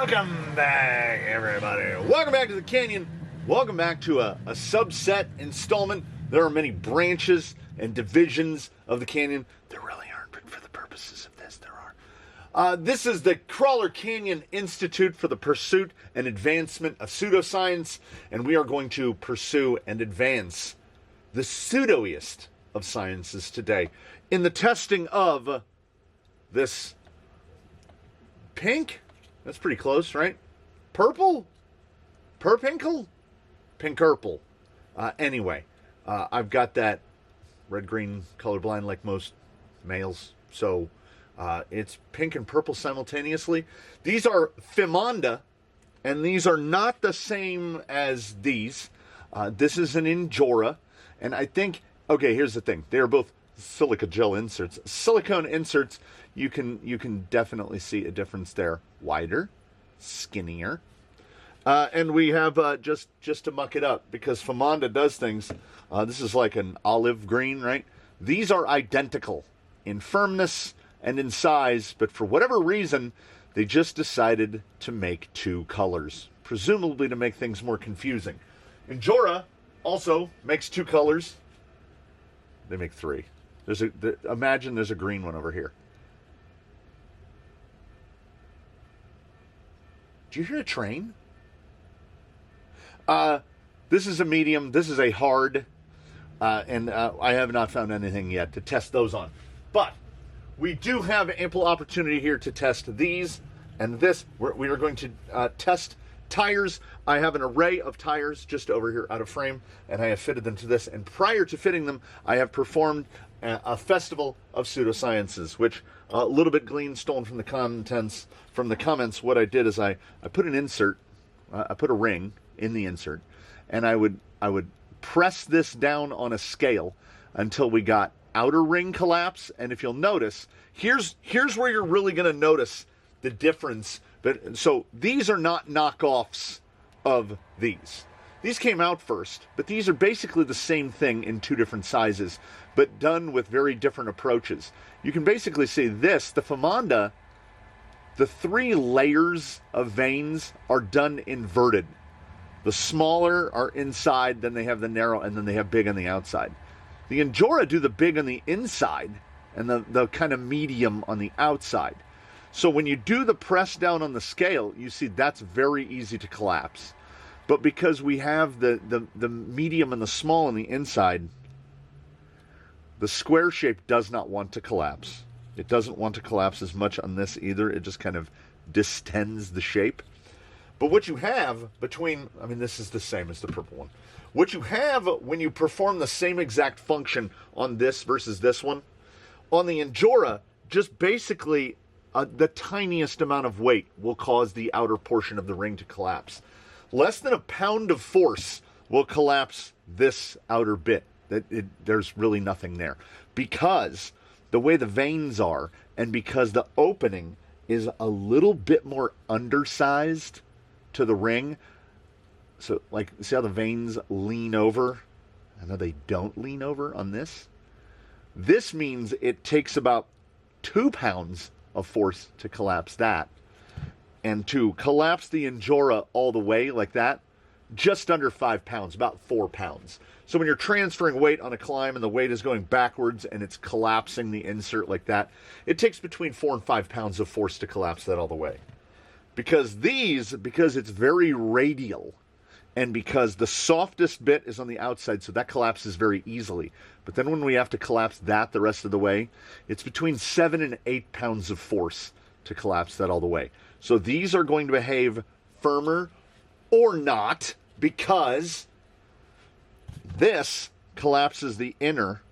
Welcome back, everybody. Welcome back to the Canyon. Welcome back to a subset installment. There are many branches and divisions of the Canyon. There really aren't, but for the purposes of this, there are. This is the Crawler Canyon Institute for the Pursuit and Advancement of Pseudoscience, and we are going to pursue and advance the pseudoiest of sciences today in the testing of this pink. That's pretty close, right? Purple? Purpinkle? Pinkerple. Anyway, I've got that red-green colorblind like most males, so it's pink and purple simultaneously. These are Fimonda, and these are not the same as these. This is an Injora, and I think, okay, here's the thing. They are both silica gel inserts. Silicone inserts, you can definitely see a difference there. Wider, skinnier. And we have, just to muck it up, because Fimonda does things, this is like an olive green, right? These are identical in firmness and in size, but for whatever reason, they just decided to make two colors, presumably to make things more confusing. Injora also makes two colors. They make three. Imagine there's a green one over here. Do you hear a train? This is a medium. This is a hard. And I have not found anything yet to test those on. But we do have ample opportunity here to test these and this. We are going to test tires. I have an array of tires just over here out of frame, and I have fitted them to this. And prior to fitting them, I have performed a festival of pseudosciences, which a little bit stolen from the comments. What I did is I put an insert, I put a ring in the insert, and I would press this down on a scale until we got outer ring collapse. And if you'll notice, here's where you're really going to notice the difference. But so these are not knockoffs of these. These came out first, but these are basically the same thing in two different sizes, but done with very different approaches. You can basically see this, the Fimonda, the three layers of veins are done inverted. The smaller are inside, then they have the narrow, and then they have big on the outside. The Injora do the big on the inside and the kind of medium on the outside. So when you do the press down on the scale, you see that's very easy to collapse. But because we have the medium and the small on the inside, the square shape does not want to collapse. It doesn't want to collapse as much on this either. It just kind of distends the shape. But what you have this is the same as the purple one. What you have when you perform the same exact function on this versus this one, on the Injora, just basically the tiniest amount of weight will cause the outer portion of the ring to collapse. Less than a pound of force will collapse this outer bit. There's really nothing there. Because the way the veins are, and because the opening is a little bit more undersized to the ring. So, like, see how the veins lean over? I know they don't lean over on this. This means it takes about 2 pounds of force to collapse that. And to collapse the Injora all the way like that, just under 5 pounds, about 4 pounds. So when you're transferring weight on a climb and the weight is going backwards and it's collapsing the insert like that, it takes between 4 and 5 pounds of force to collapse that all the way. Because it's very radial, and because the softest bit is on the outside, so that collapses very easily. But then when we have to collapse that the rest of the way, it's between 7 and 8 pounds of force to collapse that all the way. So these are going to behave firmer or not, because this collapses the inner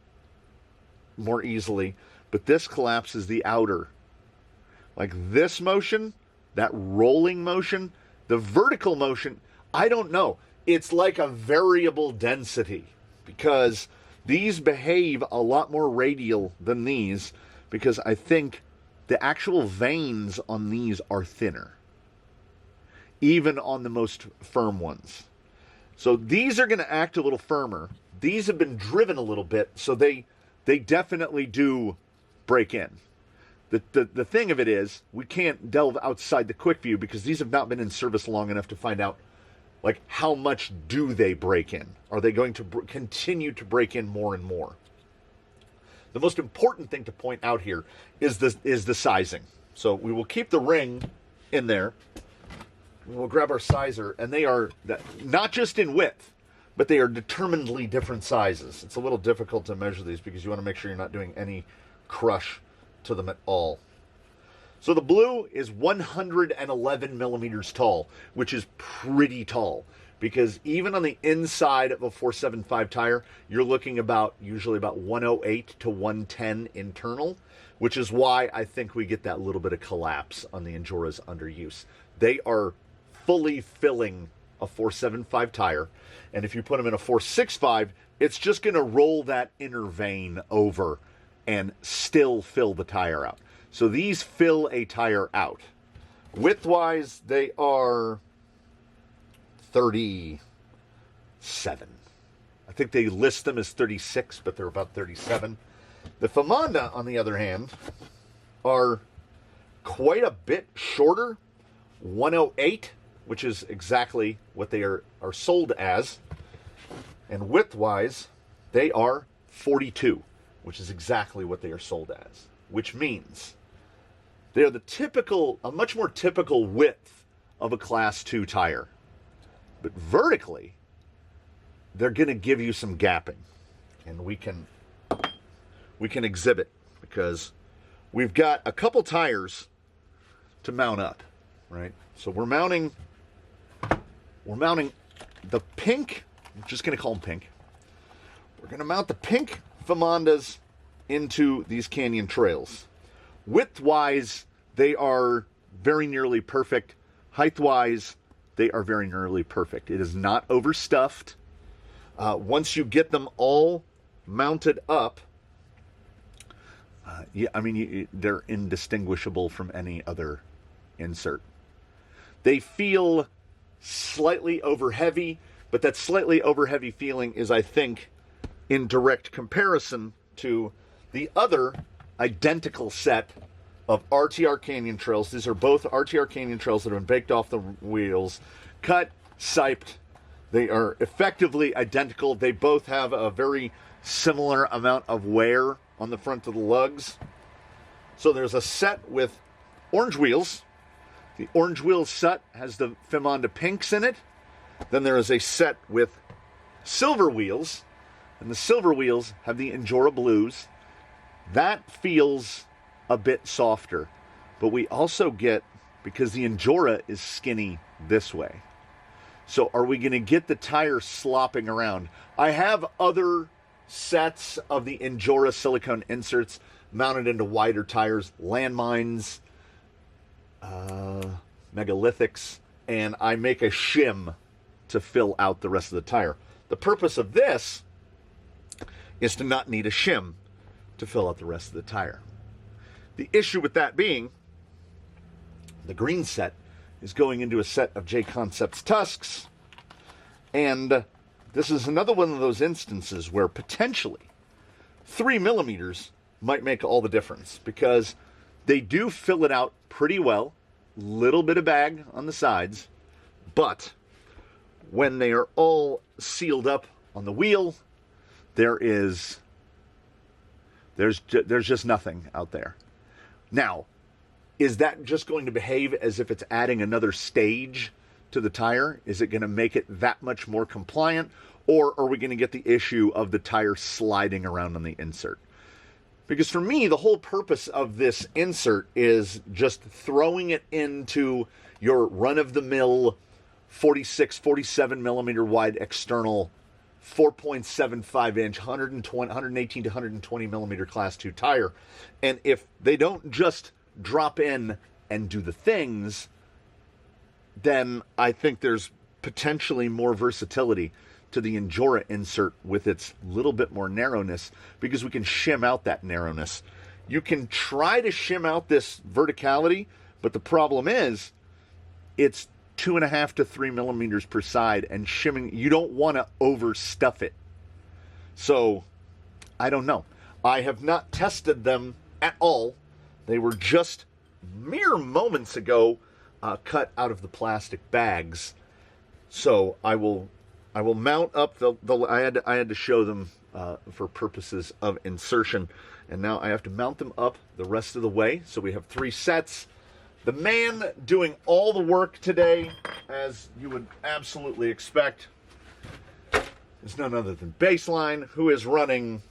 more easily, but this collapses the outer. Like this motion, that rolling motion, the vertical motion, I don't know. It's like a variable density, because these behave a lot more radial than these, because I think the actual veins on these are thinner, even on the most firm ones. So these are going to act a little firmer. These have been driven a little bit, so they definitely do break in. The thing of it is, we can't delve outside the Quickview because these have not been in service long enough to find out, like, how much do they break in? Are they going to continue to break in more and more? The most important thing to point out here is the sizing. So we will keep the ring in there. We'll grab our sizer, and they are not just in width, but they are determinedly different sizes. It's a little difficult to measure these because you want to make sure you're not doing any crush to them at all. So the blue is 111 millimeters tall, which is pretty tall, because even on the inside of a 475 tire, you're looking usually about 108 to 110 internal, which is why I think we get that little bit of collapse on the Injoras under use. They are fully filling a 475 tire, and if you put them in a 465, it's just going to roll that inner vein over and still fill the tire out. So these fill a tire out. Width-wise, they are 37. I think they list them as 36, but they're about 37. The Fimonda, on the other hand, are quite a bit shorter, 108, which is exactly what they are sold as. And width-wise, they are 42, which is exactly what they are sold as, which means they are a much more typical width of a Class 2 tire. But vertically, they're going to give you some gapping. And we can exhibit, because we've got a couple tires to mount up, right? So we're mounting the pink, I'm just going to call them pink. We're going to mount the pink Fimondas into these Canyon Trails. Width-wise, they are very nearly perfect. Height-wise, they are very nearly perfect. It is not overstuffed. Once you get them all mounted up, they're indistinguishable from any other insert. They feel slightly over heavy, but that slightly over heavy feeling is, I think, in direct comparison to the other identical set of RTR Canyon Trails. These are both RTR Canyon Trails that have been baked off the wheels, cut, siped. They are effectively identical. They both have a very similar amount of wear on the front of the lugs. So there's a set with orange wheels. The orange wheel set has the Fimonda pinks in it. Then there is a set with silver wheels, and the silver wheels have the Injora blues. That feels a bit softer, but we also get, because the Injora is skinny this way. So are we going to get the tire slopping around? I have other sets of the Injora silicone inserts mounted into wider tires, landmines, megalithics, and I make a shim to fill out the rest of the tire. The purpose of this is to not need a shim to fill out the rest of the tire. The issue with that being, the green set is going into a set of J Concepts tusks, and this is another one of those instances where potentially 3 millimeters might make all the difference, because they do fill it out pretty well, little bit of bag on the sides, but when they are all sealed up on the wheel, there's just nothing out there. Now, is that just going to behave as if it's adding another stage to the tire? Is it going to make it that much more compliant? Or are we going to get the issue of the tire sliding around on the insert? Because for me, the whole purpose of this insert is just throwing it into your run-of-the-mill 46, 47 millimeter wide external 4.75 inch, 118 to 120 millimeter Class 2 tire. And if they don't just drop in and do the things, then I think there's potentially more versatility to the Injora insert with its little bit more narrowness, because we can shim out that narrowness. You can try to shim out this verticality, but the problem is it's 2.5 to 3 millimeters per side, and shimming, you don't want to overstuff it. So I don't know. I have not tested them at all. They were just mere moments ago cut out of the plastic bags. So I will mount up the I had to show them for purposes of insertion, and now I have to mount them up the rest of the way. So we have 3 sets. The man doing all the work today, as you would absolutely expect, is none other than Baseline, who is running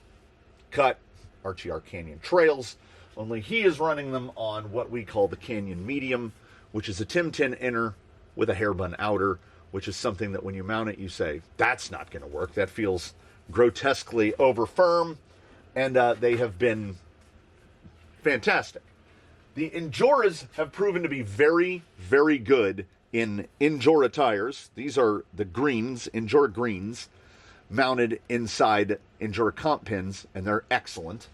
cut RTR Canyon trails, only he is running them on what we call the Canyon Medium, which is a Tim 10 inner with a hairbun outer, which is something that when you mount it, you say, that's not going to work. That feels grotesquely over firm, and they have been fantastic. The Injoras have proven to be very, very good in Injora tires. These are the greens, Injora greens, mounted inside Injora comp pins, and they're excellent.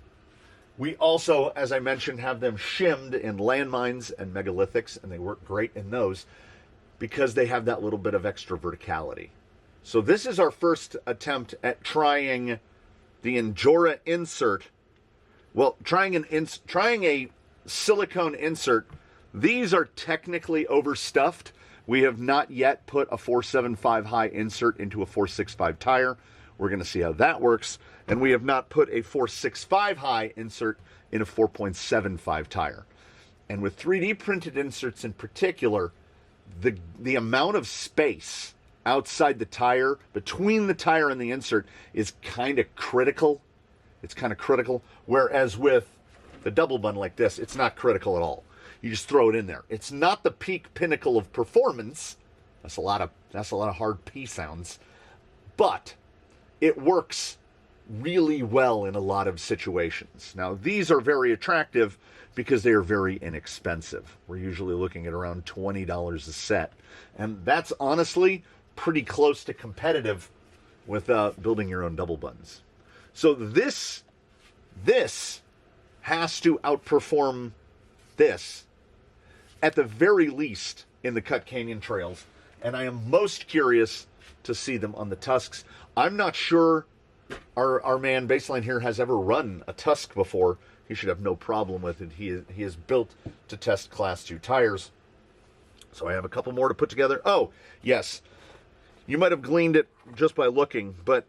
We also, as I mentioned, have them shimmed in landmines and megalithics, and they work great in those because they have that little bit of extra verticality. So this is our first attempt at trying the Injora insert. Well, trying a silicone insert. These are technically overstuffed. We have not yet put a 475 high insert into a 465 tire. We're going to see how that works. And we have not put a 465 high insert in a 4.75 tire. And with 3D printed inserts in particular, the amount of space outside the tire, between the tire and the insert, is kind of critical. It's kind of critical. Whereas with the double bun like this, it's not critical at all. You just throw it in there. It's not the peak pinnacle of performance. That's a lot of hard P sounds. But it works really well in a lot of situations. Now, these are very attractive because they are very inexpensive. We're usually looking at around $20 a set. And that's honestly pretty close to competitive with building your own double buns. So this has to outperform this, at the very least, in the cut canyon trails. And I am most curious to see them on the tusks. I'm not sure our man Baseline here has ever run a tusk before. He should have no problem with it. He is built to test Class 2 tires. So I have a couple more to put together. Oh, yes. You might have gleaned it just by looking, but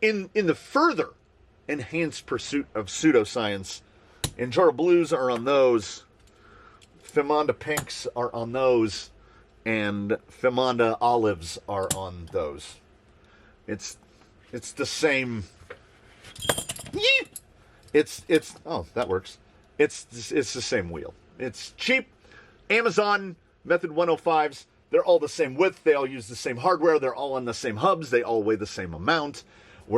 in the further enhanced pursuit of pseudoscience, Injora Blues are on those, Fimonda Pinks are on those, and Fimonda Olives are on those. It's the same. It's oh, that works. It's the same wheel. It's cheap. Amazon Method 105s. They're all the same width. They all use the same hardware. They're all on the same hubs. They all weigh the same amount.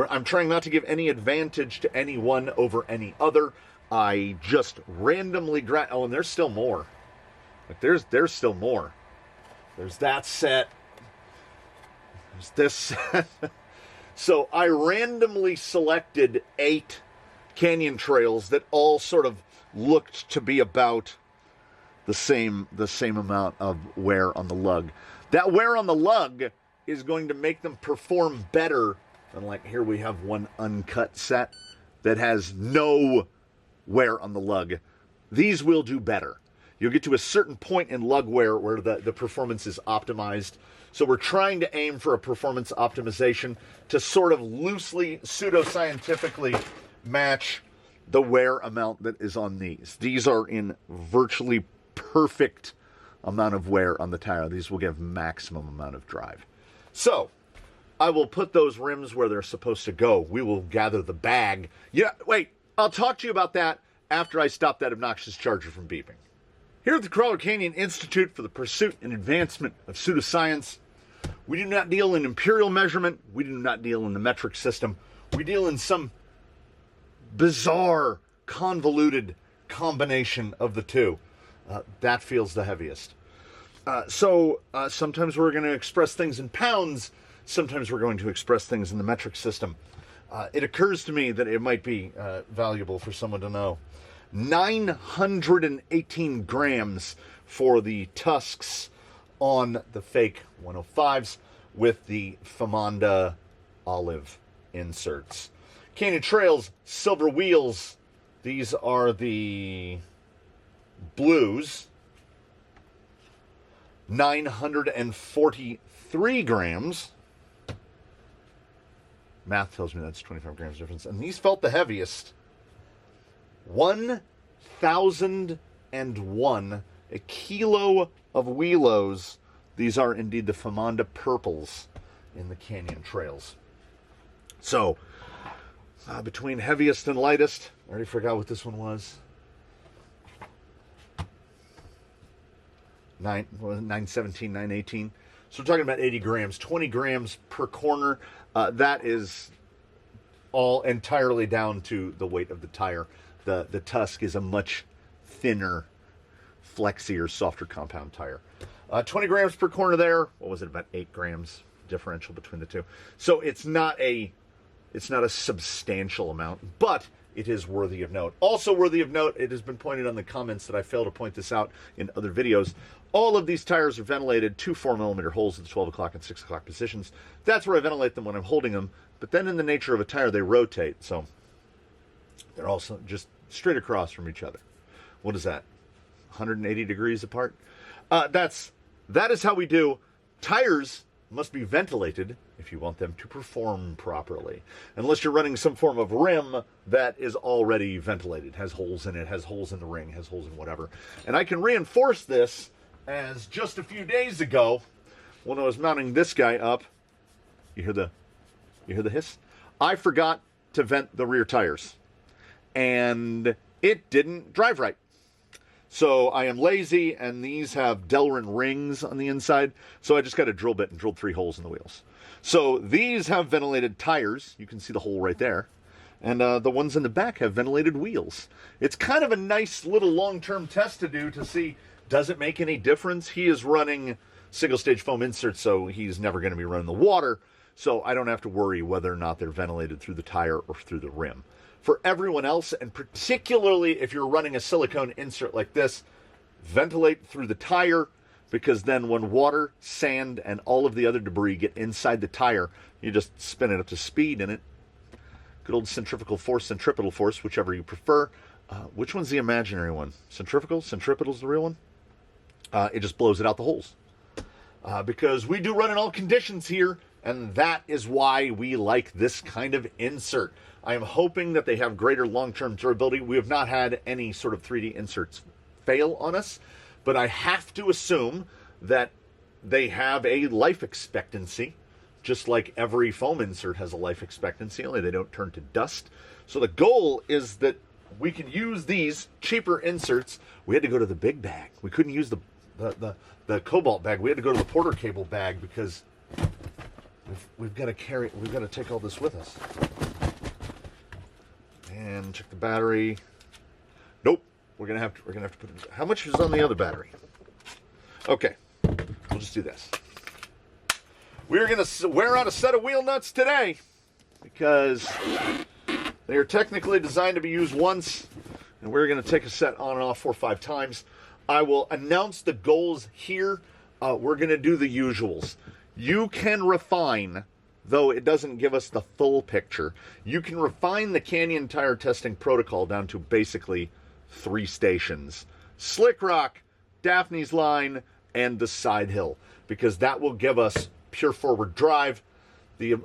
I'm trying not to give any advantage to any one over any other. I just randomly oh, and there's still more. Like there's still more. There's that set. There's this set. So I randomly selected 8 canyon trails that all sort of looked to be about the same amount of wear on the lug. That wear on the lug is going to make them perform better than, like, here we have one uncut set that has no wear on the lug. These will do better. You'll get to a certain point in lug wear where the performance is optimized. So we're trying to aim for a performance optimization to sort of loosely, pseudoscientifically match the wear amount that is on these. These are in virtually perfect amount of wear on the tire. These will give maximum amount of drive. So I will put those rims where they're supposed to go. We will gather the bag. Yeah, wait, I'll talk to you about that after I stop that obnoxious charger from beeping. Here at the Crawler Canyon Institute for the Pursuit and Advancement of Pseudoscience, we do not deal in imperial measurement. We do not deal in the metric system. We deal in some bizarre, convoluted combination of the two. That feels the heaviest. So sometimes we're going to express things in pounds. Sometimes we're going to express things in the metric system. It occurs to me that it might be valuable for someone to know. 918 grams for the tusks on the fake 105s with the Fimonda olive inserts. Canyon Trails silver wheels. These are the Blues, 943 grams. Math tells me that's 25 grams difference. And these felt the heaviest. 1,001, a kilo of wheelos. These are indeed the Fimonda purples in the Canyon Trails. So, between heaviest and lightest, I already forgot what this one was. 917, 918. So we're talking about 80 grams, 20 grams per corner. That is all entirely down to the weight of the tire. The Tusk is a much thinner, flexier, softer compound tire. 20 grams per corner there. What was it? About 8 grams differential between the two. So it's not a substantial amount, but it is worthy of note. Also worthy of note, it has been pointed on the comments that I failed to point this out in other videos. All of these tires are ventilated to 4mm holes at the 12 o'clock and 6 o'clock positions. That's where I ventilate them when I'm holding them. But then in the nature of a tire, they rotate. So they're also just straight across from each other. What is that? 180 degrees apart? That is how we do. Tires must be ventilated if you want them to perform properly. Unless you're running some form of rim that is already ventilated, has holes in it, has holes in the ring, has holes in whatever. And I can reinforce this as just a few days ago when I was mounting this guy up. You hear the hiss? I forgot to vent the rear tires. And it didn't drive right. So I am lazy, and these have Delrin rings on the inside. So I just got a drill bit and drilled 3 holes in the wheels. So these have ventilated tires. You can see the hole right there. And the ones in the back have ventilated wheels. It's kind of a nice little long-term test to do to see, does it make any difference? He is running single-stage foam inserts, so he's never going to be running the water. So I don't have to worry whether or not they're ventilated through the tire or through the rim. For everyone else, and particularly if you're running a silicone insert like this, ventilate through the tire, because then when water, sand, and all of the other debris get inside the tire, you just spin it up to speed in it. Good old centrifugal force, centripetal force, whichever you prefer. Which one's the imaginary one? Centrifugal? Centripetal's the real one? It just blows it out the holes. Because we do run in all conditions here, and that is why we like this kind of insert. I am hoping that they have greater long-term durability. We have not had any sort of 3D inserts fail on us, but I have to assume that they have a life expectancy, just like every foam insert has a life expectancy, only they don't turn to dust. So the goal is that we can use these cheaper inserts. We had to go to the big bag. We couldn't use the cobalt bag. We had to go to the Porter cable bag because we've got to take all this with us. And check the battery. Nope. We're gonna have to put it. How much is on the other battery? Okay. We'll just do this. We're gonna wear out a set of wheel nuts today because they are technically designed to be used once, and we're gonna take a set on and off 4 or 5 times. I will announce the goals here. We're gonna do the usuals. You can refine, though it doesn't give us the full picture, you can refine the Canyon tire testing protocol down to basically 3 stations. Slick Rock, Daphne's Line, and the side hill, because that will give us pure forward drive, the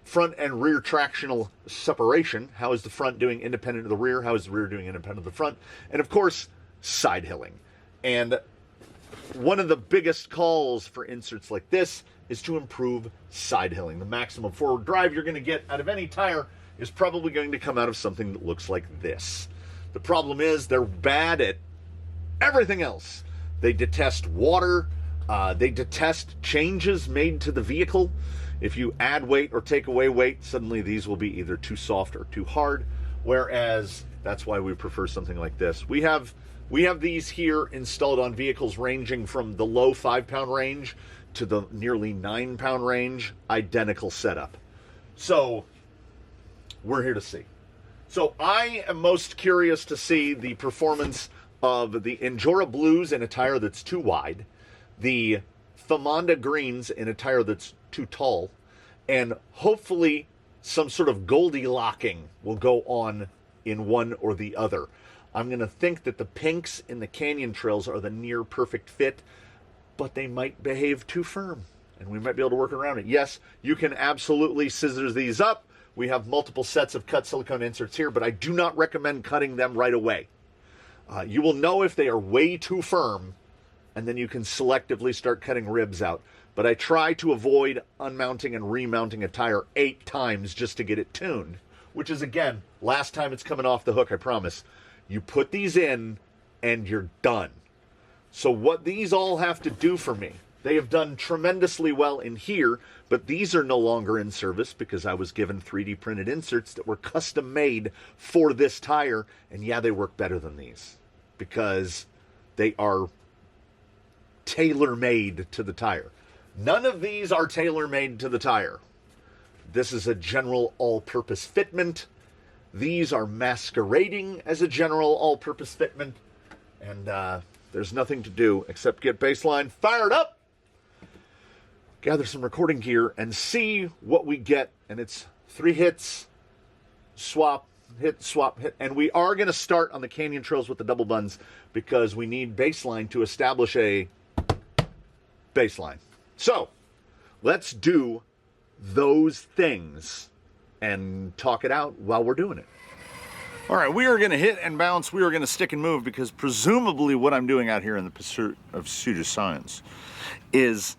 front and rear tractional separation. How is the front doing independent of the rear? How is the rear doing independent of the front? And of course, side hilling. And one of the biggest calls for inserts like this is to improve side hilling. The maximum forward drive you're going to get out of any tire is probably going to come out of something that looks like this. The problem is they're bad at everything else. They detest water. They detest changes made to the vehicle. If you add weight or take away weight, suddenly these will be either too soft or too hard. Whereas that's why we prefer something like this. We have these here installed on vehicles ranging from the low 5-pound range to the nearly 9-pound range. Identical setup. So we're here to see. So I am most curious to see the performance of the Injora Blues in a tire that's too wide, the Fimonda Greens in a tire that's too tall, and hopefully some sort of Goldilocking will go on in one or the other. I'm going to think that the pinks in the Canyon trails are the near perfect fit, but they might behave too firm, and we might be able to work around it. Yes, you can absolutely scissors these up. We have multiple sets of cut silicone inserts here, but I do not recommend cutting them right away. You will know if they are way too firm, and then you can selectively start cutting ribs out. But I try to avoid unmounting and remounting a tire 8 times just to get it tuned, which is, again, last time it's coming off the hook, I promise. You put these in, and you're done. So what these all have to do for me, they have done tremendously well in here, but these are no longer in service because I was given 3D printed inserts that were custom made for this tire. And yeah, they work better than these because they are tailor-made to the tire. None of these are tailor-made to the tire. This is a general all-purpose fitment. These are masquerading as a general all-purpose fitment. And there's nothing to do except get baseline fired up, gather some recording gear, and see what we get. And it's 3 hits, swap, hit, swap, hit. And we are going to start on the Canyon trails with the double buns because we need baseline to establish a baseline. So let's do those things and talk it out while we're doing it. All right, we are going to hit and bounce. We are going to stick and move because presumably what I'm doing out here in the pursuit of pseudoscience is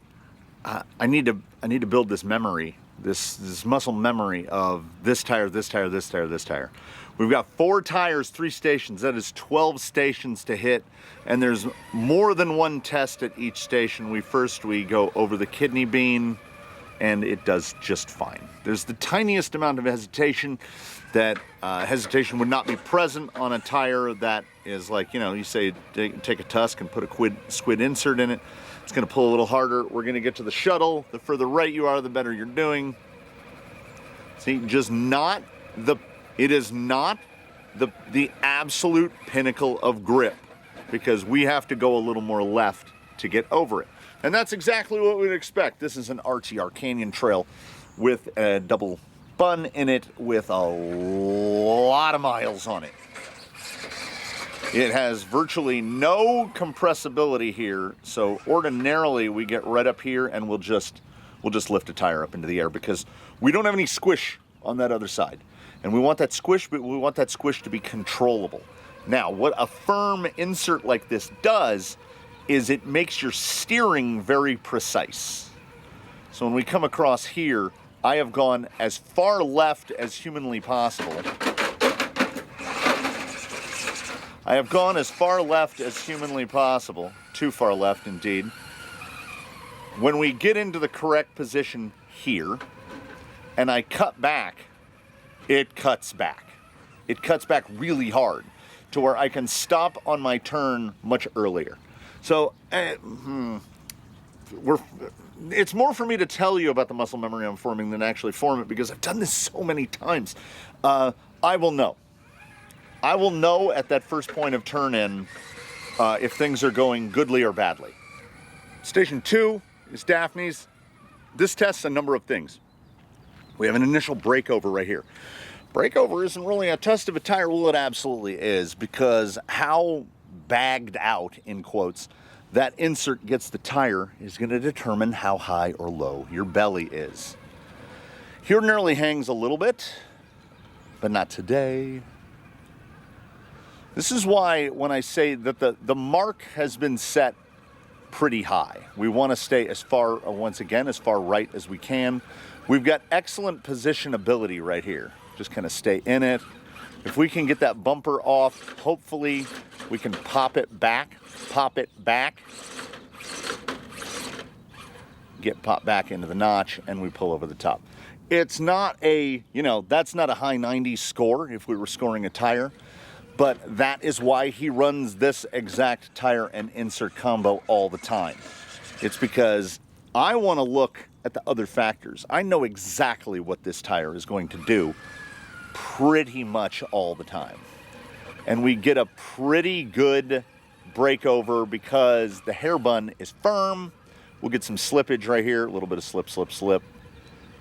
I need to build this memory, this muscle memory of this tire, this tire, this tire, this tire. We've got 4 tires, 3 stations. That is 12 stations to hit, and there's more than one test at each station. We go over the kidney bean, and it does just fine. There's the tiniest amount of hesitation. That hesitation would not be present on a tire that is like, you say take a tusk and put a squid insert in it. It's going to pull a little harder. We're going to get to the shuttle. The further right you are, the better you're doing. See, it is not the absolute pinnacle of grip because we have to go a little more left to get over it. And that's exactly what we'd expect. This is an RTR Canyon Trail with a double bun in it with a lot of miles on it. It has virtually no compressibility here, so ordinarily we get right up here and we'll just lift a tire up into the air because we don't have any squish on that other side. And we want that squish, but we want that squish to be controllable. Now, what a firm insert like this does is it makes your steering very precise. So when we come across here, I have gone as far left as humanly possible. Too far left indeed. When we get into the correct position here, and I cut back, it cuts back. It cuts back really hard to where I can stop on my turn much earlier. So, it's more for me to tell you about the muscle memory I'm forming than actually form it because I've done this so many times. I will know. I will know at that first point of turn in if things are going goodly or badly. Station 2 is Daphne's. This tests a number of things. We have an initial breakover right here. Breakover isn't really a test of a tire. Well, it absolutely is because how bagged out, in quotes, that insert gets the tire is going to determine how high or low your belly is. He ordinarily hangs a little bit, but not today. This is why when I say that the mark has been set pretty high. We want to stay as far, once again, as far right as we can. We've got excellent positionability right here. Just kind of stay in it. If we can get that bumper off, hopefully we can pop it back, get popped back into the notch, and we pull over the top. It's not a, that's not a high 90s score if we were scoring a tire, but that is why he runs this exact tire and insert combo all the time. It's because I want to look at the other factors. I know exactly what this tire is going to do pretty much all the time. And we get a pretty good breakover because the hair bun is firm. We'll get some slippage right here, a little bit of slip.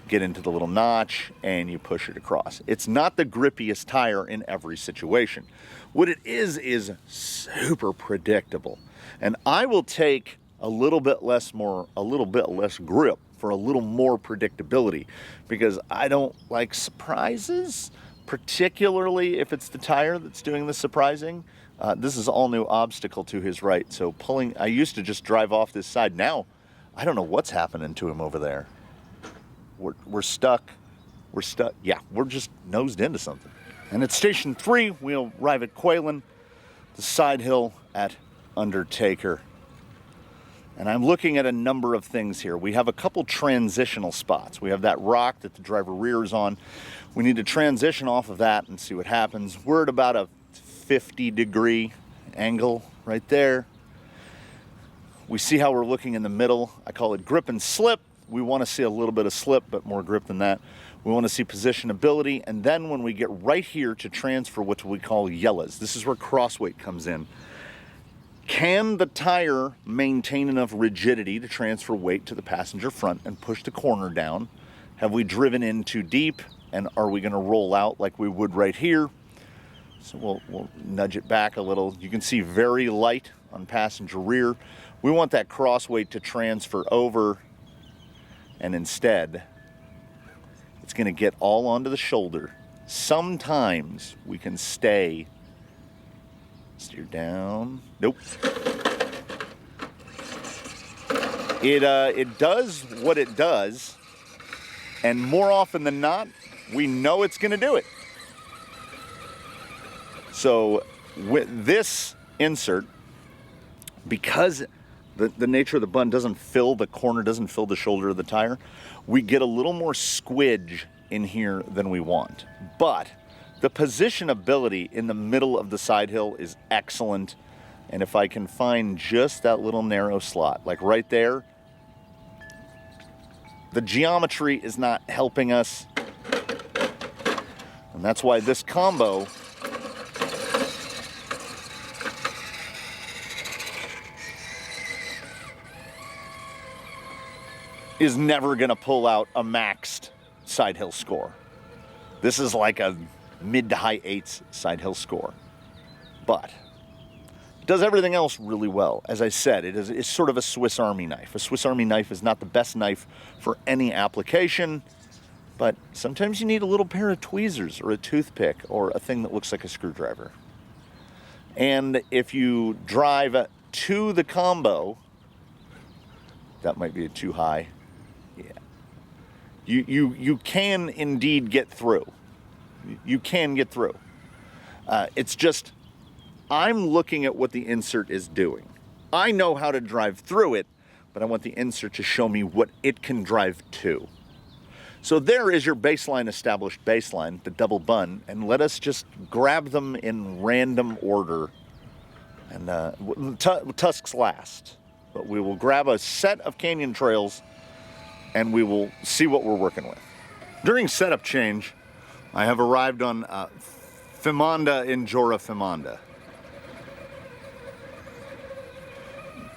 get into the little notch, and you push it across. It's not the grippiest tire in every situation. What it is super predictable. And I will take a little bit less grip for a little more predictability, because I don't like surprises, particularly if it's the tire that's doing the surprising. This is all new obstacle to his right, so pulling, I used to just drive off this side. Now, I don't know what's happening to him over there. We're stuck. Yeah, we're just nosed into something. And at Station 3, we'll arrive at Quaylen, the side hill at Undertaker. And I'm looking at a number of things here. We have a couple transitional spots. We have that rock that the driver rears on. We need to transition off of that and see what happens. We're at about a 50-degree angle right there. We see how we're looking in the middle. I call it grip and slip. We want to see a little bit of slip, but more grip than that. We want to see positionability. And then when we get right here to transfer what we call yellows, this is where crossweight comes in. Can the tire maintain enough rigidity to transfer weight to the passenger front and push the corner down? Have we driven in too deep, and are we going to roll out like we would right here? So we'll nudge it back a little. You can see very light on passenger rear. We want that crossweight to transfer over, and instead it's going to get all onto the shoulder. Sometimes we can steer down. Nope. It does what it does, and more often than not, we know it's going to do it. So with this insert, because the nature of the bun doesn't fill the corner, doesn't fill the shoulder of the tire, we get a little more squidge in here than we want. But the positionability in the middle of the side hill is excellent. And if I can find just that little narrow slot, like right there, the geometry is not helping us. And that's why this combo is never going to pull out a maxed side hill score. This is like a mid to high eights side hill score. But it does everything else really well. As I said, it's sort of a Swiss Army knife. A Swiss Army knife is not the best knife for any application, but sometimes you need a little pair of tweezers or a toothpick or a thing that looks like a screwdriver. And if you drive to the combo, that might be too high. Yeah. You can indeed get through. You can get through. It's just, I'm looking at what the insert is doing. I know how to drive through it, but I want the insert to show me what it can drive to. So there is your baseline, established baseline, the double bun, and let us just grab them in random order. And tusks last, but we will grab a set of canyon trails and we will see what we're working with. During setup change, I have arrived on Fimonda, Injora Fimonda.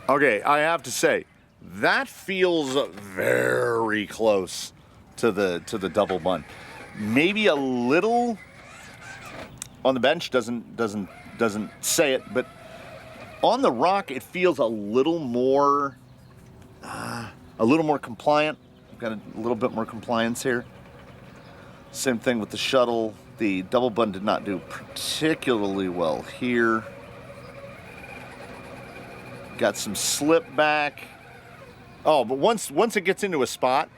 Okay, I have to say, that feels very close to the double bun. Maybe a little on the bench, doesn't say it, but on the rock it feels a little more compliant. I've got a little bit more compliance here. Same thing with the shuttle. The double bun did not do particularly well here. Got some slip back. Oh, but once it gets into a spot,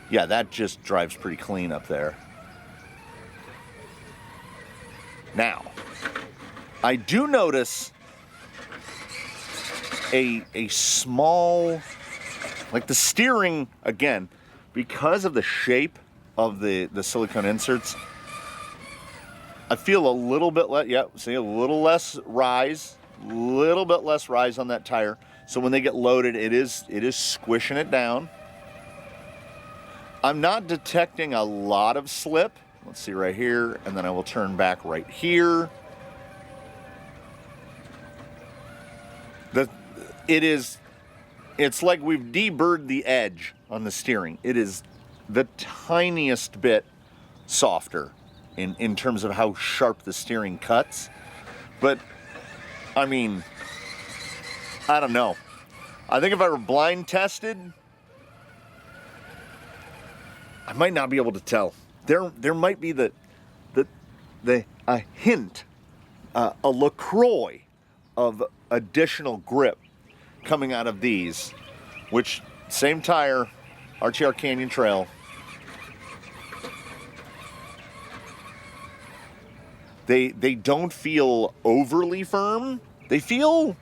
yeah, that just drives pretty clean up there. Now, I do notice a small, like the steering, again, because of the shape of the silicone inserts, I feel a little bit less, see, a little less rise, little bit less rise on that tire. So when they get loaded, it is squishing it down. I'm not detecting a lot of slip. Let's see right here, and then I will turn back right here. It's like we've deburred the edge on the steering. It is the tiniest bit softer in terms of how sharp the steering cuts. But, I mean, I don't know. I think if I were blind tested, I might not be able to tell. There might be a hint, a LaCroix of additional grip coming out of these, which, same tire, RTR Canyon Trail. They don't feel overly firm. They feel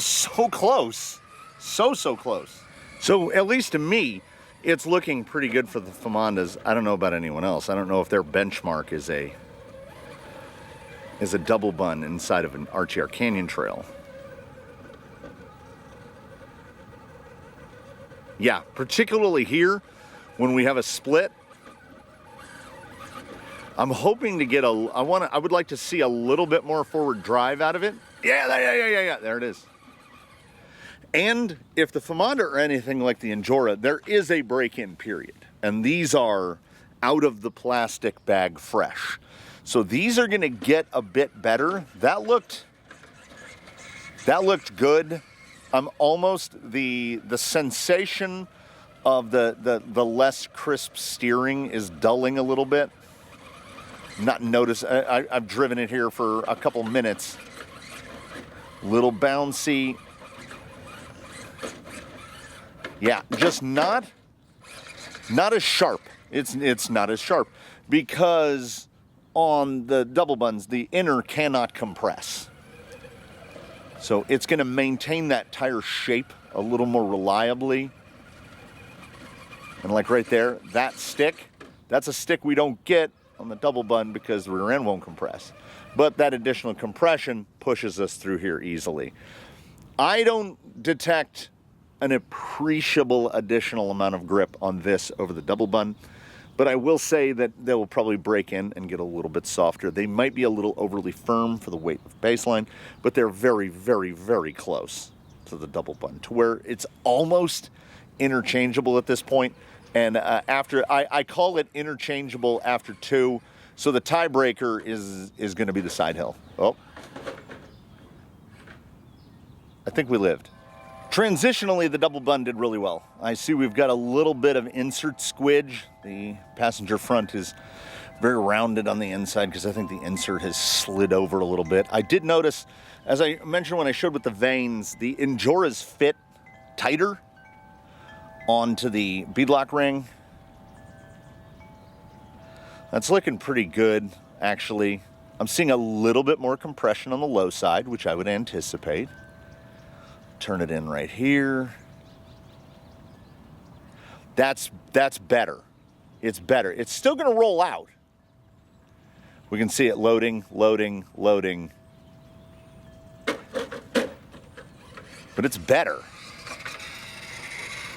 so close. So close. So at least to me, it's looking pretty good for the Fimondas. I don't know about anyone else. I don't know if their benchmark is a double bun inside of an RTR Canyon Trail. Yeah, particularly here when we have a split. I'm hoping to get I would like to see a little bit more forward drive out of it. Yeah, there it is. And if the Fimonda are anything like the Injora, there is a break-in period. And these are out of the plastic bag fresh. So these are gonna get a bit better. That looked good. I'm almost the sensation of the less crisp steering is dulling a little bit. Not notice. I've driven it here for a couple minutes. Little bouncy. Yeah, just not as sharp. It's not as sharp because on the double buns, the inner cannot compress. So it's going to maintain that tire shape a little more reliably. And like right there, that stick, that's a stick we don't get on the double bun because the rear end won't compress. But that additional compression pushes us through here easily. I don't detect an appreciable additional amount of grip on this over the double bun, but I will say that they will probably break in and get a little bit softer. They might be a little overly firm for the weight of baseline, but they're very, very, very close to the double bun to where it's almost interchangeable at this point. And after, I call it interchangeable after 2, so the tiebreaker is going to be the side hill. Oh, I think we lived. Transitionally, the double bun did really well. I see we've got a little bit of insert squidge. The passenger front is very rounded on the inside because I think the insert has slid over a little bit. I did notice, as I mentioned when I showed with the vanes, the Injoras fit tighter onto the beadlock ring. That's looking pretty good, actually. I'm seeing a little bit more compression on the low side, which I would anticipate. Turn it in right here. That's better. It's better. It's still going to roll out. We can see it loading. But it's better.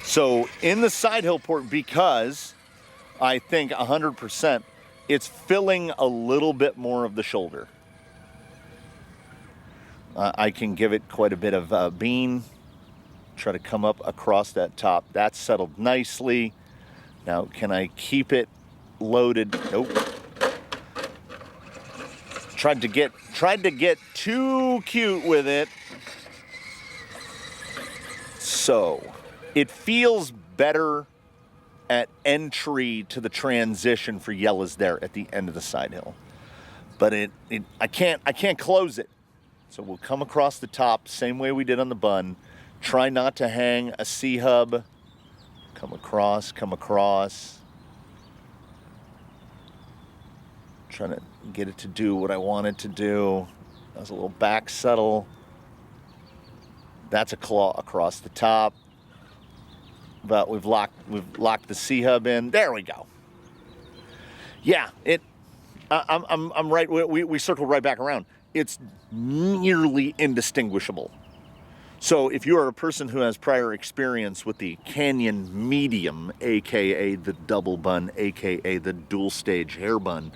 So in the side hill port, because I think 100%, it's filling a little bit more of the shoulder. I can give it quite a bit of bean. Try to come up across that top. That's settled nicely. Now, can I keep it loaded? Nope. Tried to get too cute with it. So, it feels better at entry to the transition for Yella's there at the end of the side hill. But I can't close it. So we'll come across the top, same way we did on the bun. Try not to hang a C-hub. Come across. Trying to get it to do what I want it to do. That's a little back settle. That's a claw across the top. But we've locked the C-hub in. There we go. Yeah, I'm right. We circled right back around. It's nearly indistinguishable. So if you are a person who has prior experience with the Canyon Medium, aka the double bun, aka the dual stage hair bun,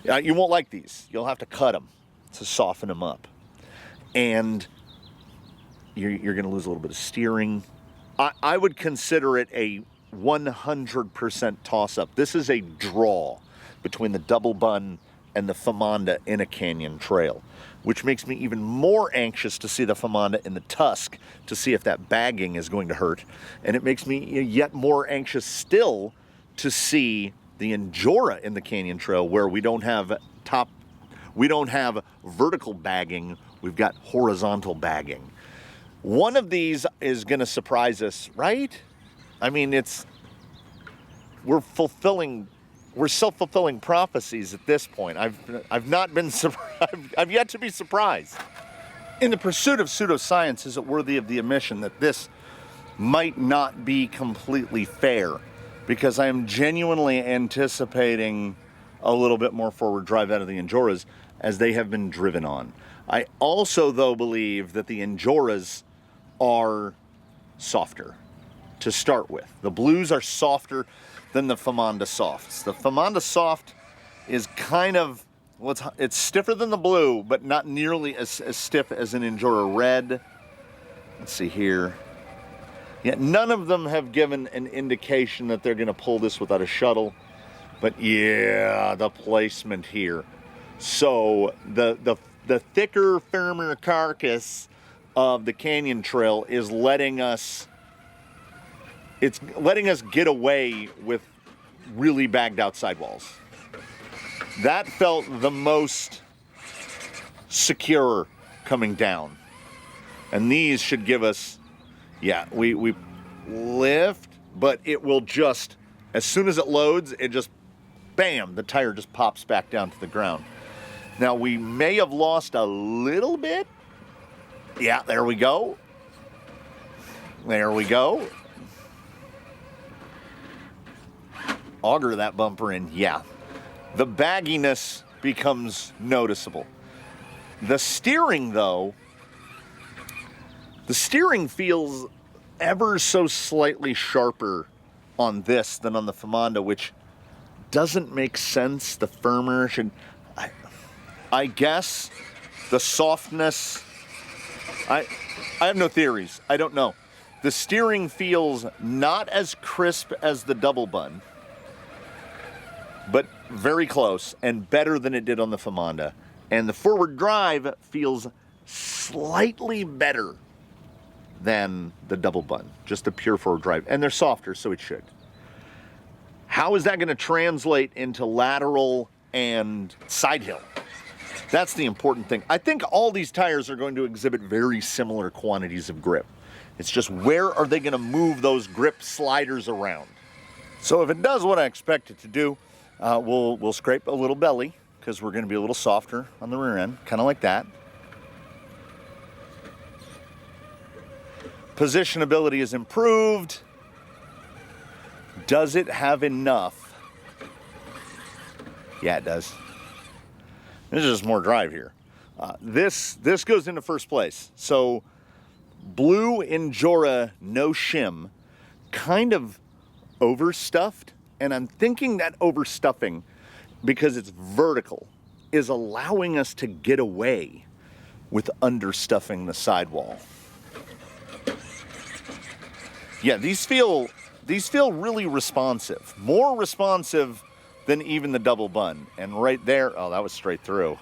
you won't like these. You'll have to cut them to soften them up. And you're going to lose a little bit of steering. I would consider it a 100% toss-up. This is a draw between the Double Bun and the Fimonda in a canyon trail, which makes me even more anxious to see the Fimonda in the tusk to see if that bagging is going to hurt. And it makes me yet more anxious still to see the Injora in the canyon trail, where we don't have vertical bagging, we've got horizontal bagging. One of these is going to surprise us, right? I mean, we're self-fulfilling prophecies at this point. I've not been surprised. I've yet to be surprised. In the pursuit of pseudoscience, is it worthy of the admission that this might not be completely fair? Because I am genuinely anticipating a little bit more forward drive out of the Injoras as they have been driven on. I also, though, believe that the Injoras are softer to start with. The blues are softer than the Fimonda softs. The Fimonda soft is kind of, well, it's stiffer than the blue, but not nearly as stiff as an Injora red. Let's see here. Yeah, none of them have given an indication that they're going to pull this without a shuttle. But yeah, the placement here. So the thicker, firmer carcass of the canyon trail is letting us get away with really bagged out sidewalls. That felt the most secure coming down. And these should give us, yeah, we lift, but it will just, as soon as it loads, it just, bam, the tire just pops back down to the ground. Now, we may have lost a little bit. Yeah, there we go. There we go. Auger that bumper in, yeah. The bagginess becomes noticeable. The steering, though, the steering feels ever so slightly sharper on this than on the Fimonda, which doesn't make sense. The firmer should, I guess, the softness, I have no theories. I don't know. The steering feels not as crisp as the Double Bun, but very close and better than it did on the Fimonda. And the forward drive feels slightly better than the Double Bun, just the pure forward drive. And they're softer, so it should. How is that going to translate into lateral and side hill? That's the important thing. I think all these tires are going to exhibit very similar quantities of grip. It's just where are they going to move those grip sliders around? So if it does what I expect it to do, we'll scrape a little belly because we're going to be a little softer on the rear end, kind of like that. Positionability is improved. Does it have enough? Yeah, it does. This is just more drive here. This goes into first place. So blue Injora no shim, kind of overstuffed, and I'm thinking that overstuffing, because it's vertical, is allowing us to get away with understuffing the sidewall. Yeah, these feel really responsive, more responsive than even the Double Bun. And right there, oh, that was straight through.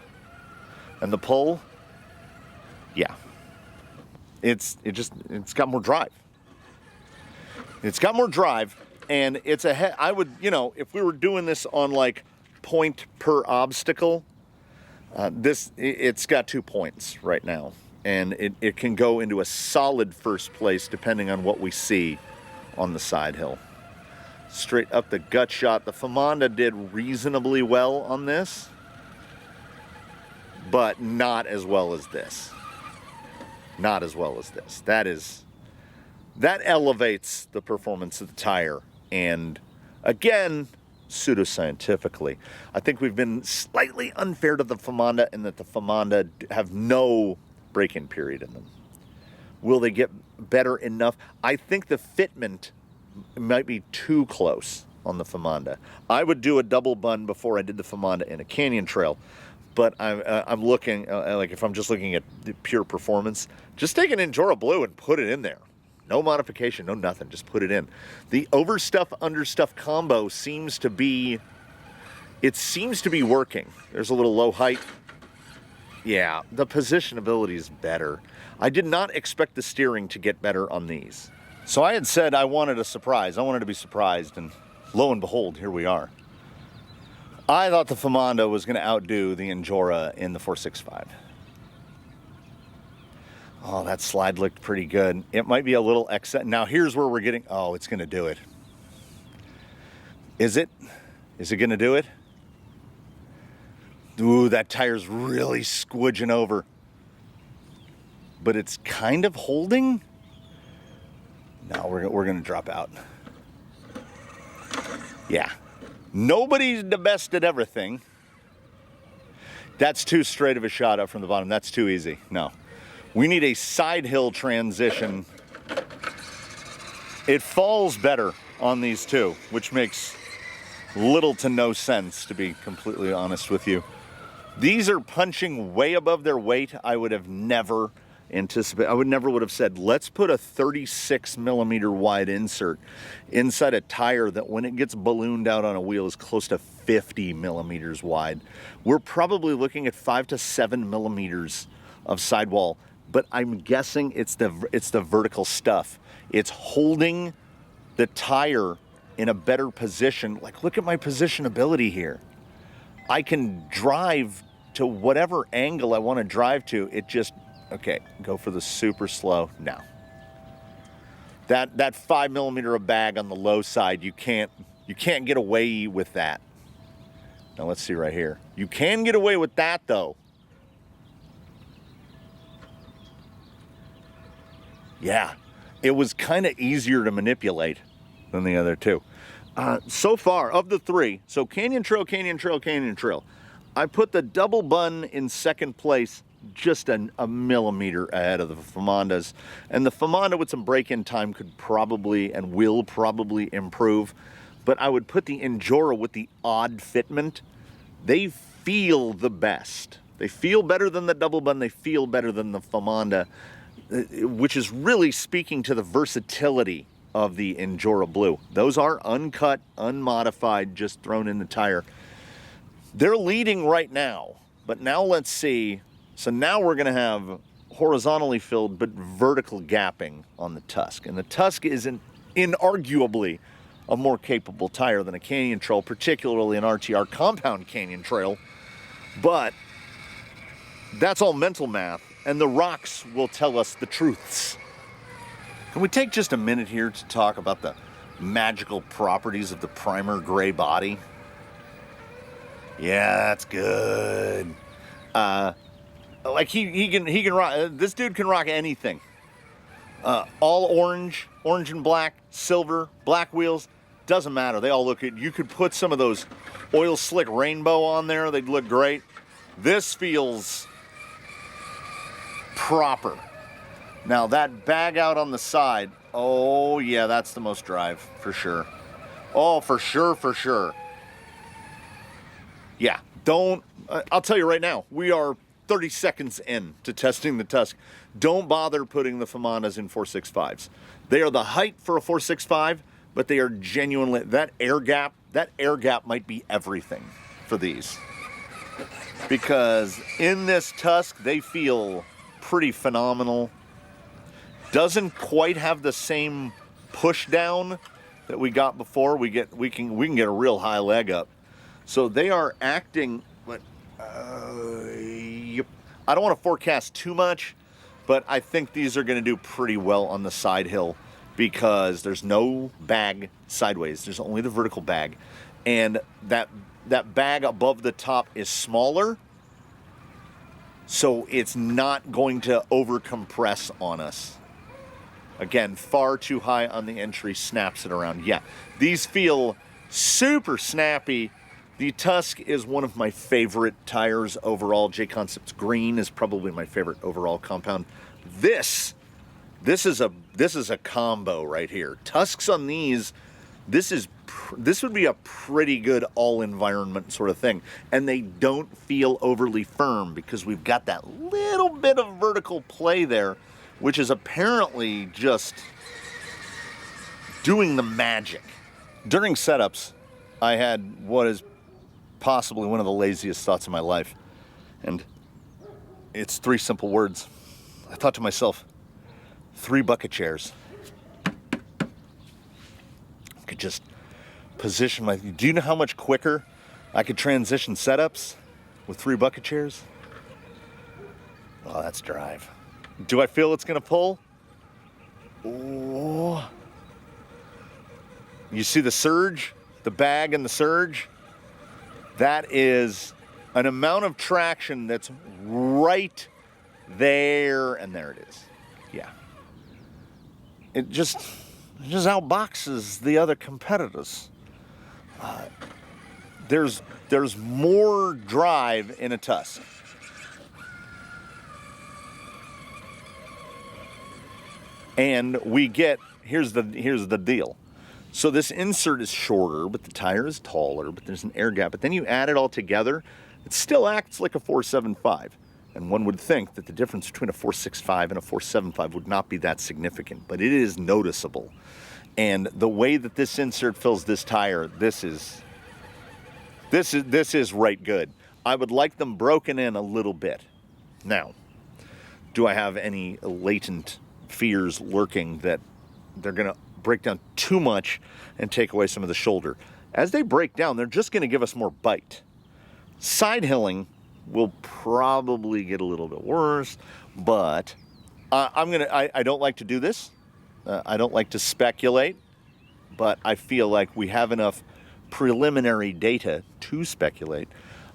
And the pull, yeah, it's got more drive. It's got more drive, and it's I would, if we were doing this on like point per obstacle, it's got 2 points right now. And it can go into a solid first place depending on what we see on the side hill. Straight up the gut shot. The Fimonda did reasonably well on this, but not as well as this. Not as well as this. That elevates the performance of the tire. And again, pseudoscientifically, I think we've been slightly unfair to the Fimonda in that the Fimonda have no break-in period in them. Will they get better enough? I think the fitment might be too close on the Fimonda. I would do a Double Bun before I did the Fimonda in a canyon trail, but I'm looking, like if I'm just looking at the pure performance, just take an Injora Blue and put it in there. No modification, no nothing, just put it in. The overstuff, understuff combo seems to be, it seems to be working. There's a little low height. Yeah, the positionability is better. I did not expect the steering to get better on these. So I had said I wanted a surprise. I wanted to be surprised, and lo and behold, here we are. I thought the Fimonda was going to outdo the Injora in the 465. Oh, that slide looked pretty good. It might be a little excess. Now here's where we're getting, oh, it's going to do it. Is it? Is it going to do it? Ooh, that tire's really squidging over. But it's kind of holding. No, we're going to drop out. Yeah. Nobody's the best at everything. That's too straight of a shot up from the bottom. That's too easy. No. We need a side hill transition. It falls better on these two, which makes little to no sense, to be completely honest with you. These are punching way above their weight. I would have never anticipated. I would have said, let's put a 36 millimeter wide insert inside a tire that when it gets ballooned out on a wheel is close to 50 millimeters wide. We're probably looking at 5 to 7 millimeters of sidewall, but I'm guessing it's the vertical stuff. It's holding the tire in a better position. Like, look at my positionability here. I can drive to whatever angle I want to drive to. It just, okay, go for the super slow. No. That 5 millimeter of bag on the low side, you can't get away with that. Now let's see right here. You can get away with that though. Yeah, it was kind of easier to manipulate than the other two. So far, of the three, so Canyon Trail, Canyon Trail, Canyon Trail, I put the Double Bun in second place, just a millimeter ahead of the Fimondas. And the Fimonda with some break-in time could probably and will probably improve. But I would put the Injora with the odd fitment. They feel the best. They feel better than the Double Bun. They feel better than the Fimonda, which is really speaking to the versatility of the Injora Blue. Those are uncut, unmodified, just thrown in the tire. They're leading right now, but now let's see. So now we're going to have horizontally filled but vertical gapping on the Tusk. And the Tusk is inarguably a more capable tire than a Canyon Trail, particularly an RTR compound Canyon Trail. But that's all mental math, and the rocks will tell us the truths. Can we take just a minute here to talk about the magical properties of the primer gray body? Yeah, that's good. Like he can rock. This dude can rock anything. All orange and black, silver, black wheels, doesn't matter. They all look good. You could put some of those oil slick rainbow on there. They'd look great. This feels proper. Now that bag out on the side, oh yeah, that's the most drive for sure. Oh, for sure. Yeah, I'll tell you right now, we are 30 seconds in to testing the Tusk. Don't bother putting the Fimondas in 465s. They are the height for a 465, but they are genuinely, that air gap might be everything for these. Because in this Tusk, they feel pretty phenomenal. Doesn't quite have the same push down that we got before. We can get a real high leg up. So they are acting, but I don't want to forecast too much, but I think these are going to do pretty well on the side hill because there's no bag sideways. There's only the vertical bag, and that bag above the top is smaller, so it's not going to over compress on us. Again, far too high on the entry, snaps it around. Yeah, these feel super snappy. The Tusk is one of my favorite tires overall. J-Concept's green is probably my favorite overall compound. This is a combo right here. Tusks on these, this would be a pretty good all-environment sort of thing. And they don't feel overly firm because we've got that little bit of vertical play there, which is apparently just doing the magic. During setups, I had what is possibly one of the laziest thoughts of my life. And it's 3 simple words. I thought to myself, 3 bucket chairs. I could just position my... Do you know how much quicker I could transition setups with 3 bucket chairs? Oh, that's drive. Do I feel it's gonna pull? Oh. You see the surge? The bag and the surge? That is an amount of traction that's right there, and there it is. Yeah. It just outboxes the other competitors. There's more drive in a tusk. And we get, here's the deal. So this insert is shorter, but the tire is taller, but there's an air gap. But then you add it all together, it still acts like a 475. And one would think that the difference between a 465 and a 475 would not be that significant, but it is noticeable. And the way that this insert fills this tire, this is right good. I would like them broken in a little bit. Now, do I have any latent fears lurking that they're going to break down too much and take away some of the shoulder? As they break down, they're just going to give us more bite. Side hilling will probably get a little bit worse, but I don't like to do this. I don't like to speculate, but I feel like we have enough preliminary data to speculate.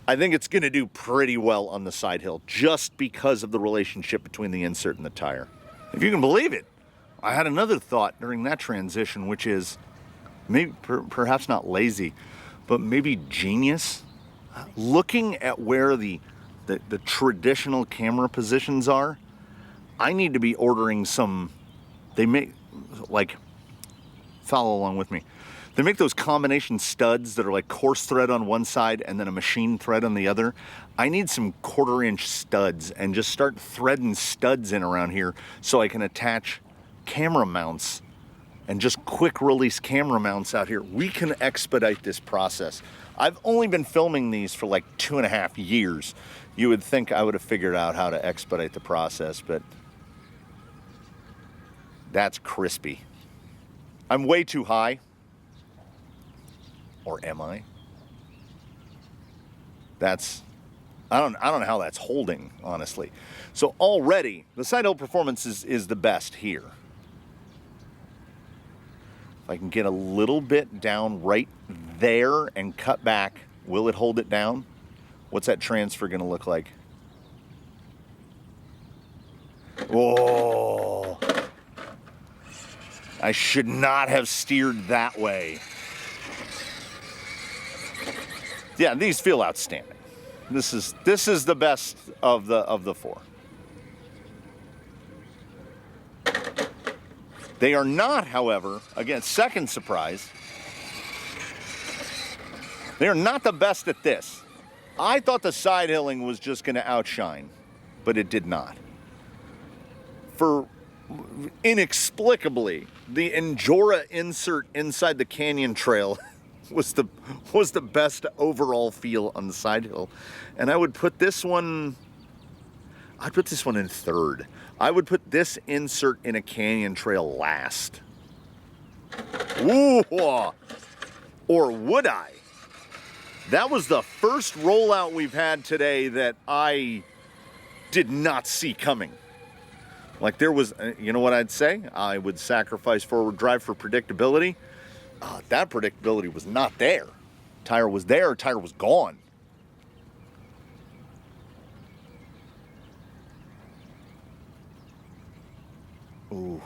I think it's going to do pretty well on the side hill just because of the relationship between the insert and the tire. If you can believe it, I had another thought during that transition, which is maybe perhaps not lazy, but maybe genius. Looking at where the traditional camera positions are, I need to be ordering some, they make, like, follow along with me. They make those combination studs that are like coarse thread on one side and then a machine thread on the other. I need some 1/4-inch studs and just start threading studs in around here so I can attach camera mounts and just quick release camera mounts out here. We can expedite this process. I've only been filming these for like 2.5 years. You would think I would have figured out how to expedite the process, but that's crispy. I'm way too high. Or am I? I don't know how that's holding, honestly. So already, the side hill performance is the best here. If I can get a little bit down right there and cut back, will it hold it down? What's that transfer gonna look like? Oh, I should not have steered that way. Yeah, these feel outstanding. This is the best of the 4. They are not, however, again, second surprise, they are not the best at this. I thought the side hilling was just going to outshine, but it did not. For inexplicably, the Injora insert inside the canyon trail was the best overall feel on the side hill. And I would put this one, I'd put this one in third. I would put this insert in a canyon trail last. Ooh, or would I? That was the first rollout we've had today that I did not see coming. Like there was, you know what I'd say? I would sacrifice forward drive for predictability. That predictability was not there. Tire was there, tire was gone. Ooh.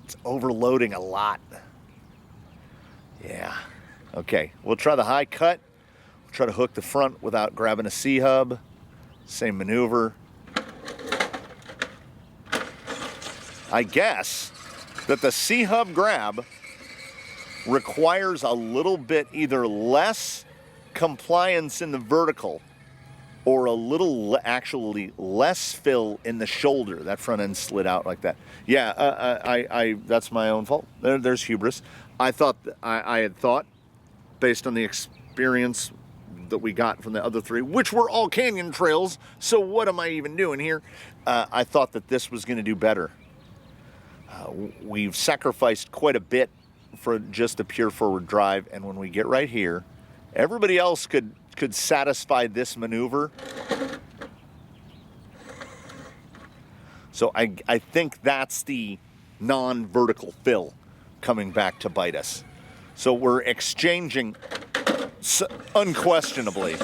It's overloading a lot. Yeah. Okay, we'll try the high cut. We'll try to hook the front without grabbing a C-hub. Same maneuver. I guess that the C-hub grab requires a little bit either less compliance in the vertical or a little actually less fill in the shoulder. That front end slid out like that. Yeah, I that's my own fault. There's hubris. I thought I had thought, based on the experience that we got from the other three, which were all canyon trails, so what am I even doing here? I thought that this was going to do better. We've sacrificed quite a bit for just the pure forward drive, and when we get right here, everybody else could satisfy this maneuver. So I think that's the non-vertical fill coming back to bite us. So we're exchanging unquestionably.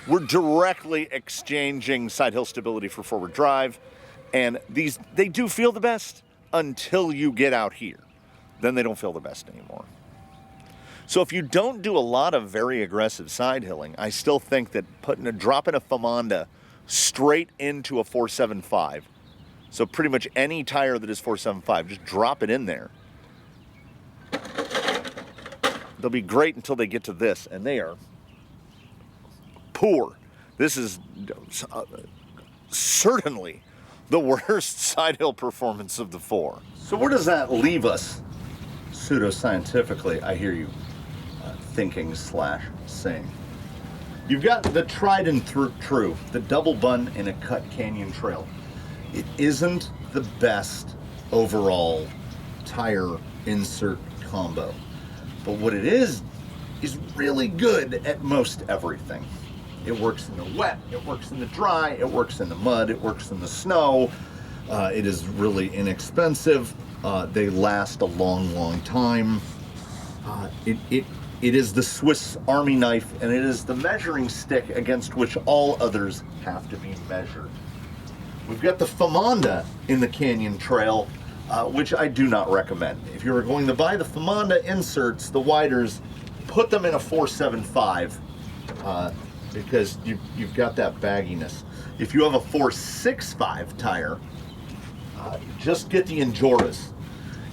We're directly exchanging side hill stability for forward drive, and these, they do feel the best until you get out here. Then they don't feel the best anymore. So if you don't do a lot of very aggressive side hilling, I still think that dropping a Fimonda straight into a 475, so pretty much any tire that is 475, just drop it in there. They'll be great until they get to this, and they are poor. This is certainly the worst side hill performance of the four. So where does that leave us pseudoscientifically? I hear you thinking slash saying. You've got the tried and true, the double bun in a cut canyon trail. It isn't the best overall tire insert combo, but what it is really good at most everything. It works in the wet, it works in the dry, it works in the mud, it works in the snow. It is really inexpensive. They last a long time. It is the Swiss Army knife, and it is the measuring stick against which all others have to be measured. We've got the Fimonda in the Canyon Trail, which I do not recommend. If you were going to buy the Fimonda inserts, the widers, put them in a 475 because you've got that bagginess. If you have a 465 tire, just get the Injoras.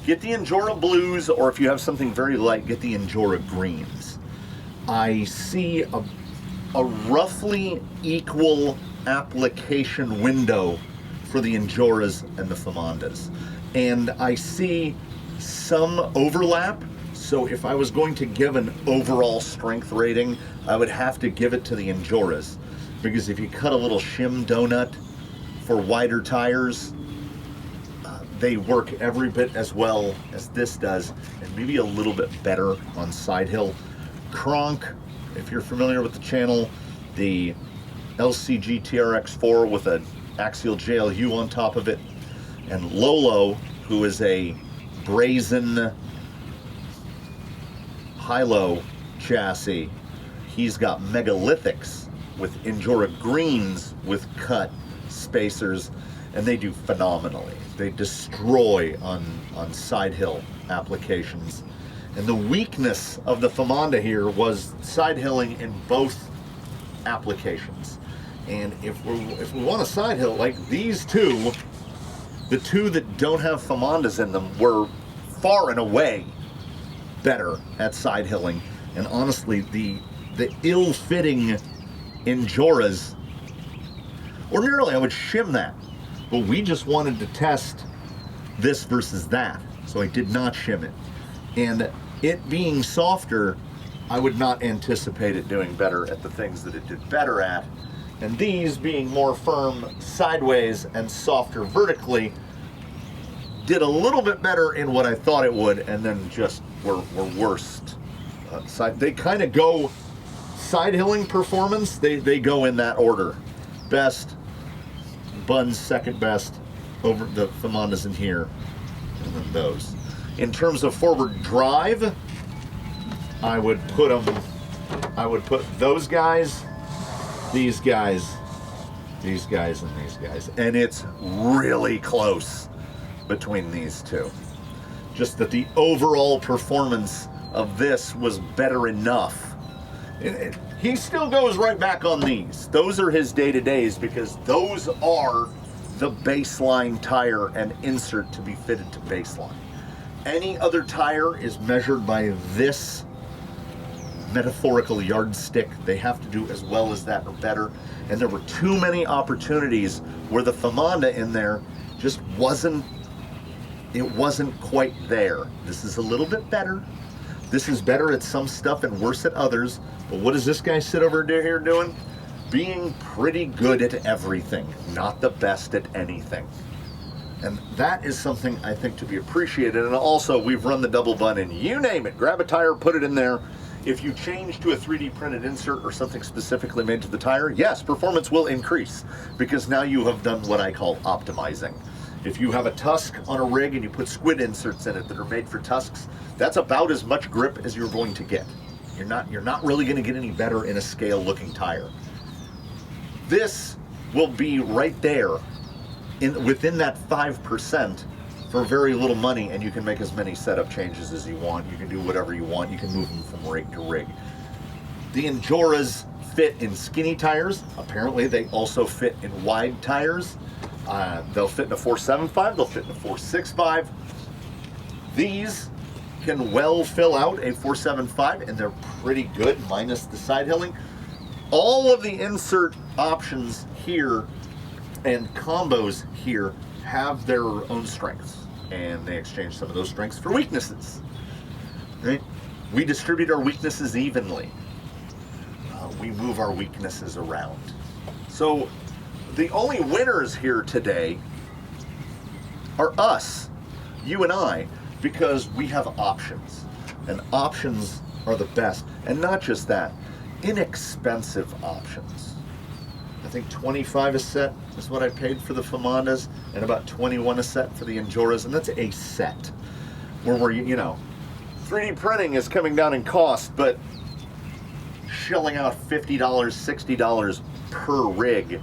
Get the Injora blues, or if you have something very light, get the Injora greens. I see a roughly equal application window for the Injoras and the Fimondas. And I see some overlap, so if I was going to give an overall strength rating, I would have to give it to the Injoras. Because if you cut a little shim donut for wider tires, they work every bit as well as this does, and maybe a little bit better on side hill. Kronk, if you're familiar with the channel, the LCG TRX4 with an axial JLU on top of it, and Lolo, who is a brazen high-low chassis, he's got megalithics with Injora greens with cut spacers, and they do phenomenally. They destroy on side hill applications. And the weakness of the Fimonda here was side hilling in both applications. And if we want a side hill like these two, the two that don't have Fimondas in them were far and away better at side hilling. And honestly, the ill-fitting Injoras, ordinarily I would shim that. But we just wanted to test this versus that, so I did not shim it. And it being softer, I would not anticipate it doing better at the things that it did better at. And these being more firm sideways and softer vertically, did a little bit better in what I thought it would, and then just were worst. They kind of go side hilling performance, they go in that order. Best, Bun's second best, over the Fimondas in here, and then those. In terms of forward drive, I would put those guys, these guys, these guys, and these guys. And it's really close between these two. Just that the overall performance of this was better enough. He still goes right back on these. Those are his day-to-days because those are the baseline tire and insert to be fitted to baseline. any other tire is measured by this metaphorical yardstick, they have to do as well as that or better. And there were too many opportunities where the Fimonda in there just wasn't quite there. This is a little bit better. This is better at some stuff and worse at others. But what does this guy sit over here doing? Being pretty good at everything, not the best at anything. And that is something I think to be appreciated. And also, we've run the Double Bun and you name it. Grab a tire, put it in there. If you change to a 3D printed insert or something specifically made to the tire, yes, performance will increase because now you have done what I call optimizing. If you have a tusk on a rig and you put squid inserts in it that are made for tusks, that's about as much grip as you're going to get. You're not really going to get any better in a scale looking tire. This will be right there within that 5% for very little money, and you can make as many setup changes as you want. You can do whatever you want. You can move them from rig to rig. The Injoras fit in skinny tires. Apparently they also fit in wide tires. They'll fit in a 475, they'll fit in a 465. These can well fill out a 475 and they're pretty good minus the side hilling. All of the insert options here and combos here have their own strengths, and they exchange some of those strengths for weaknesses. Right? We distribute our weaknesses evenly. We move our weaknesses around. So the only winners here today are us, you and I, because we have options, and options are the best. And not just that, inexpensive options. I think $25 a set is what I paid for the Fimondas, and about $21 a set for the Injoras, and that's a set. Where you know, 3D printing is coming down in cost, but shelling out $50, $60 per rig,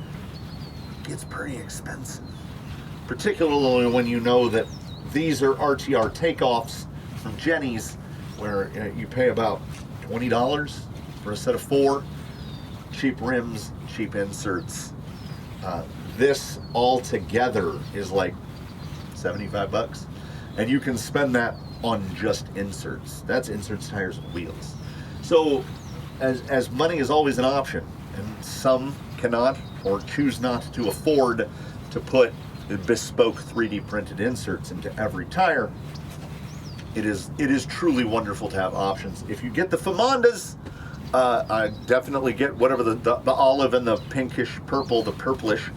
it's pretty expensive. Particularly when you know that these are RTR takeoffs from Jenny's, where you pay about $20 for a set of 4. Cheap rims, cheap inserts. This all together is like 75 bucks, and you can spend that on just inserts. That's inserts, tires, and wheels. So as money is always an option, and some cannot or choose not to afford to put bespoke 3D printed inserts into every tire, it is truly wonderful to have options. If you get the Fimondas, I definitely get whatever the olive and the pinkish purple, the purplish.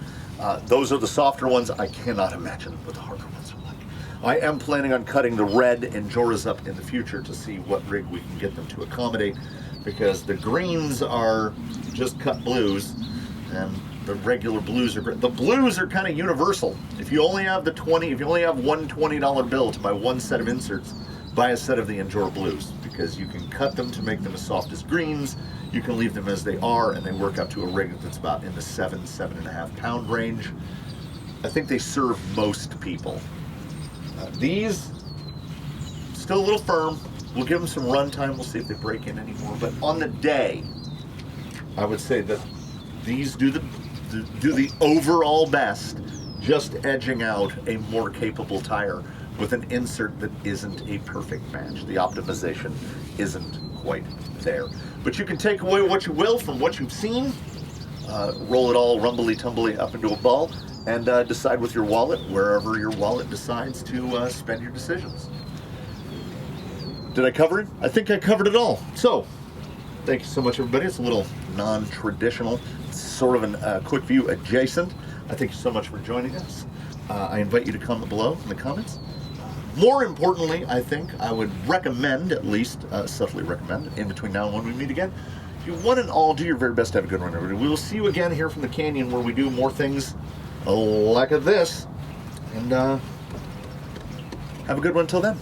Those are the softer ones. I cannot imagine what the harder ones are like. I am planning on cutting the red Injoras up in the future to see what rig we can get them to accommodate, because the greens are just cut blues, and the regular blues are great. The blues are kind of universal. If you only have if you only have one $20 bill to buy one set of inserts, buy a set of the Injora blues, because you can cut them to make them as soft as greens. You can leave them as they are, and they work up to a rig that's about in the 7.5 pound range. I think they serve most people. These, still a little firm. We'll give them some run time. We'll see if they break in anymore. But on the day, I would say that these do the overall best, just edging out a more capable tire with an insert that isn't a perfect match. The optimization isn't quite there. But you can take away what you will from what you've seen, roll it all rumbly-tumbly up into a ball, and decide with your wallet, wherever your wallet decides to spend your decisions. Did I cover it? I think I covered it all. So, thank you so much, everybody. It's a little non-traditional, sort of an Quickview adjacent. I thank you so much for joining us. I invite you to comment below in the comments. More importantly, I think I would recommend, at least subtly recommend, in between now and when we meet again, if you one and all do your very best to have a good one, everybody. We will see you again here from the canyon, where we do more things like this. And have a good one until then.